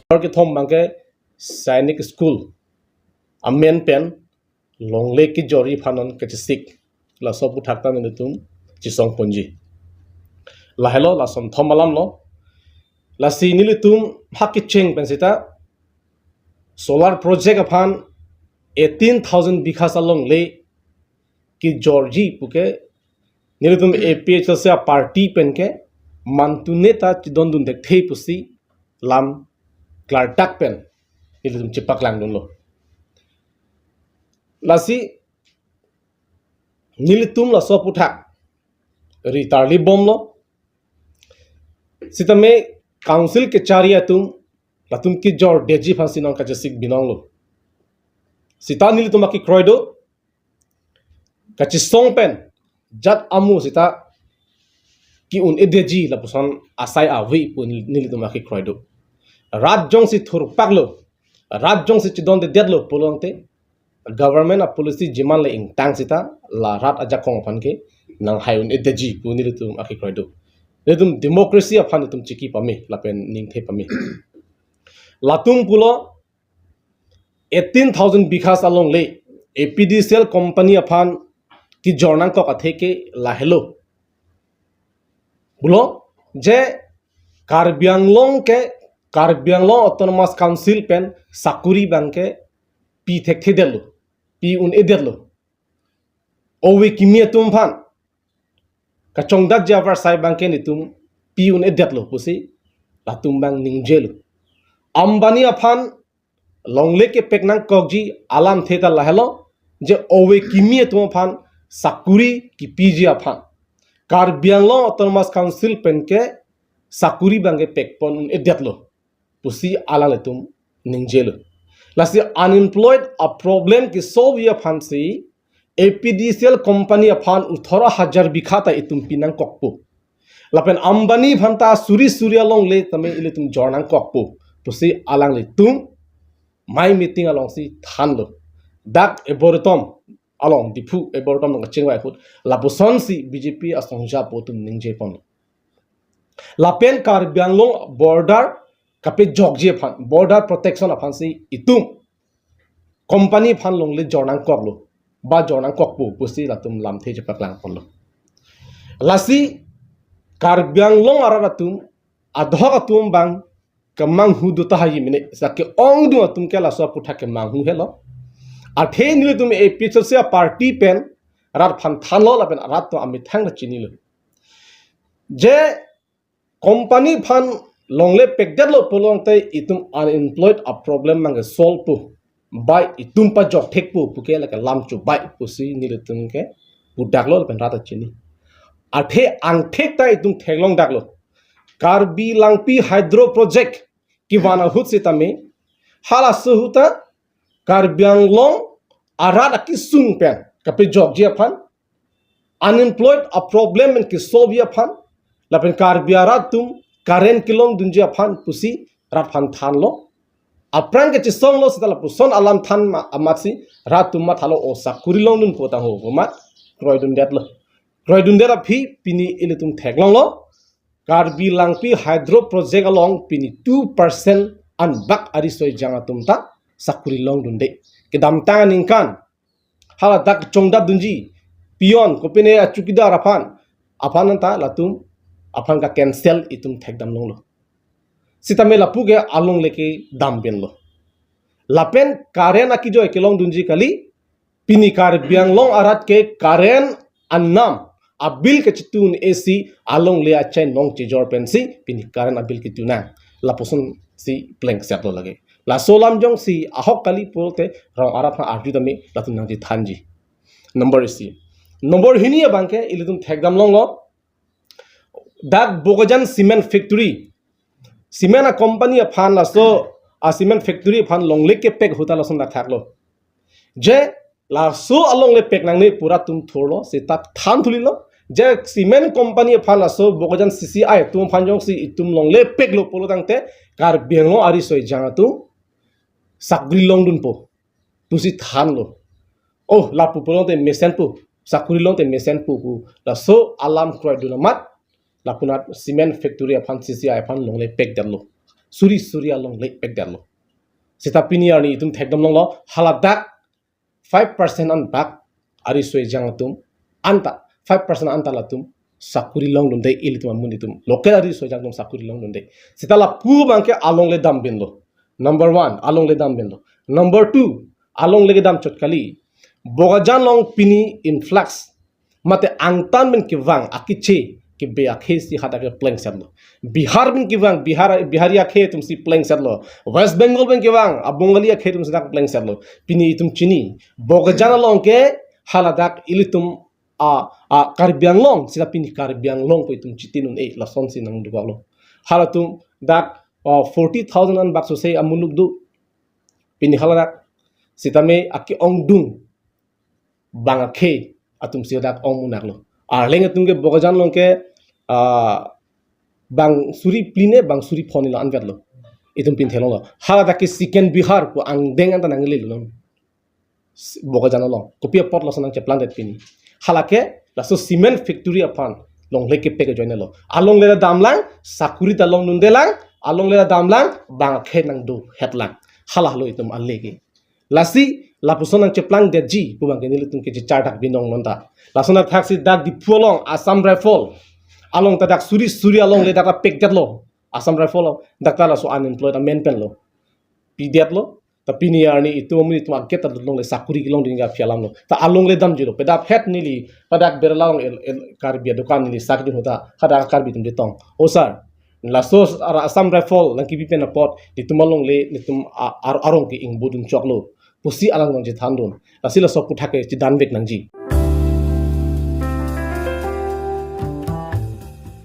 और के थोम मांगे सैनिक स्कूल अमेन पेन लोंगले की जोरी फानन के चिसिक ला सब उठाता ने तुम चिसोंग पंजी ला हेलो ला सम थोमलाम लो ला सीनिल तुम हाकी चेंग पेंसिता सोलर प्रोजेक्ट अफान 18,000 बीघा सालों ले की जॉर्जी पुके निल तुम एपीएचएल से पार्टी पेन के मानतुने ता चिदों दुन देख थे पुसी लाम क्लार्टाक पेन निल तुम चिपक लांग दुन लो लासी निल तुम ला सो पुठा रितार्ली बम लो सिता में काउंसिल के चारिया तुम की जोर डेजी फांसी नौका जसिक बिनोंग लो सिता निल तुम आकी क्रोइडो कचिसोंग पेन जट अमु सिता कि उन एडेजी लपुसन आसाई आवी पुन निल तुम आकी क्रोइडो रात जोंग से थुर पागलो रात जोंग से चिदों दे डेडलो पोलोंगते गवर्नमेंट ऑफ पॉलिसी जिमान ले इंग टांग सिता ला रात अजा कोंग फन के नंग हाय उन एडेजी पुन निल तुम आकी क्रोइडो निल तुम डेमोक्रेसी अफान तुम चिकी पमे लापेन निंग थे पमे लातुम पुलो 18,000 बीघा सालों ले एपीडीसीएल कंपनी अफान की जॉर्नांग को कथे के लाहेलो बुलो जे कार्बियांगलोंग ऑटोनोमस काउंसिल पेन साकुरी बैंक के पी थे देलो पी उन एदेलो ओवे किमिया तुम फान कचोंगदा जावर साइ बैंक के नितुम पी उन एदेलो पुसी लातुम बैंक निंजेलो अंबानी अफान लोंगले के पेकनांग कोगजी आलाम थेता लाहेलो जे ओवे किमिया तुम फान साकुरी की पीजी अफान कार्बियांगलोंग ऑटोनोमस काउंसिल पेन के साकुरी बांगे पेकपन एदेलो पुसी आला ले तुम निंजेलो लासी अनएम्प्लॉयड अ प्रॉब्लम की सोव ये फांसी एपीडीसीएल कंपनी अफान 18,000 बीघा ता इतुम पिनांग कोकपो लापेन अंबानी भंता सूर्या लोंग ले तमे इले तुम जॉर्नांग कोकपो पुसी आलांग ले तुम माई मीटिंग अलोंग सी थान लो दाक एबोरतम along dipu ebortom ng chingwai khut lapuson si BJP asongja potum ningje pon lapen karbianglong border kape jogje phan border protection afan si itum company phan longle jornang koklo ba jornang kokpu pusi latum lamthe je paklang ponlo lasi karbianglong araratum adhok atum bang kamang hu duta hayi mine sakke ong du atum ke la so putha ke mang hu helo आठे निले तुम ए picture से party पेन रात फन थालो लापेन रात तो आमी थांग चिनी लो जे कंपनी फन लोंगले पेकडेट लो पोलोंगते इतुम अनएम्प्लॉयड अ प्रॉब्लम मांगे सॉल्व पु बाय इतुम पा जॉब टेक पु पुके लके लाम चु बाय पुसी निले तुम के बुडाक लो लापेन रात चिनी आठे आंगठेक ता इतुम थेगलोंग डाकलो कार्बी लांगपी हाइड्रो प्रोजेक्ट की वाना हुत से तमे हाला सुहुता कार्बियांगलोंग आरात की सुन पेन कपे जॉर्जिया फन अनएम्प्लॉयड अ प्रॉब्लम इन की सोविया फन लापेन कार्बियारा तुम कारेन किलोंग दुंजिया फन पुसी रात फन थान लो अप्रांग के चिसोंग लो सतला पुसन अलाम थान अमासी रात तुम थालो ओ साकुरी लोंग दुन पोता हो मा क्रोइडुन डेट भी पिनी इले तुम थेगलोंग लो कार्बी लांगपी हाइड्रो प्रोजेक्ट अलोंग पिनी 2% अनबक अरिसोय जांगा तुम ता साकुरी लोंग दुंदे के दामता निंकान हाला दाक चोंगदा दुंजी पियोन कोपिने चुकीदार अफान ता लातुम अफान का कैंसल इतुम थेक दम लोंग लो सितामे लापु के आलोंग लेके दाम बेन लो लापेन कारेन आकी जो एकेलोंग दुंजी कली पिनी कार्बियांगलोंग आरात के कारेन अन्नाम अबिल के चितुन एसी आलोंग ले अच्छा नोंग चिजोर पेंसी पिनी कारेन अबिल के तुना लापुसन सी प्लेंग सेटलो लगे ला सोलाम जोंग सी आहक कली पोलते रंग आराफा आर्टी दमे लातुन नांजी थानजी नंबर सी नंबर हिनिया बांके इलितुम थेगदाम लोंग दाग बोगजन सीमेंट फैक्ट्री सीमेंट कंपनी फान लासो आ सीमेंट फैक्ट्री फान लोंगले के पेक होता लसन दा थाकलो जे लासो अलोंगले पेक नांगने पूरा तुम थोड़ो से ता थान थुलिलो जे सीमेंट कंपनी फान लासो बोगजन सीसीआई तुम फान जोंग सी तुम लोंगले पेक लो पोलो दांगते कार बेंगो आरी सोय जांगा तु साकुरी लोंग दुन पो पुसी थान लो ओ लापु पोलोंते मेसेन पु साकुरी लोंते मेसेन पु लासो अलाम क्रोय दुना मत लापुना सीमेंट फैक्ट्री फान सीसीआई फान लोंगले पेक दलो suri along le pek dalo sita pini arni itum thekdom long lo haladak 5% an bak ari soi jang tum anta 5% anta latum sakuri long dunde ilitum amunitum local ari soi jang tum sakuri long dunde sita la pu bangke along le dam binlo number 1 along le dam binlo number 2 along le dam chotkali bogajan long pini influx mate angtan ben kivang akiche कि बे आखे सी हाटा के playing सेटलो Bihar बिन किवांग बिहारी आखे तुम सी playing सेटलो waste Bengal बिन किवांग अब बंगाली आखे तुम सी playing सेटलो पिनी तुम चिनी बोगजाना लोंग के हालादाक इली तुम आ कार्बियांग लोंग सिदा पिनी कार्बियांग लोंग पे तुम चितिनुन ए लसन सी नंग दुबालो हाला तुम दाक 40,000 अन बाक्सो से अमुलुक दु पिनी हालादाक सिदा में आके ओंग दुंग bang akhe atum sidak ong munaklo arleng atum ke bogajan long ke bang suri pline bang suri phone lo angatlo itum pin thelong lo hala da ke siken bihar ko ang deng an tanang le lo bogajan lo kopia pot lo sanang che planted pin hala ke la so cement factory apan long le ke peke join lo along le damlang sakuri ta long nundelang along le damlang bang akhe nang do hetlang hala lo itum allege lasi lapusonang ceplang deji buang ke nilitung ke chardak binong nonta lasona taxi dak di puolong asam rifle along tadak suri along le dak pek lo asam rifle dak la so unemployed men pen lo pidiat lo ta pini arni itu muni tu aget ta long le sakuri long dinga fialam lo ta along le dam jiro peda phet nili padak beralong karbia dukan nili sakdi hota hada karbi tum detong o sir lasos ara asam rifle lang ki pen pot ditumalong le nitum arong ki ing bodun choklo pusi alang nang je thandon lasila sok puthake chi danbek nangji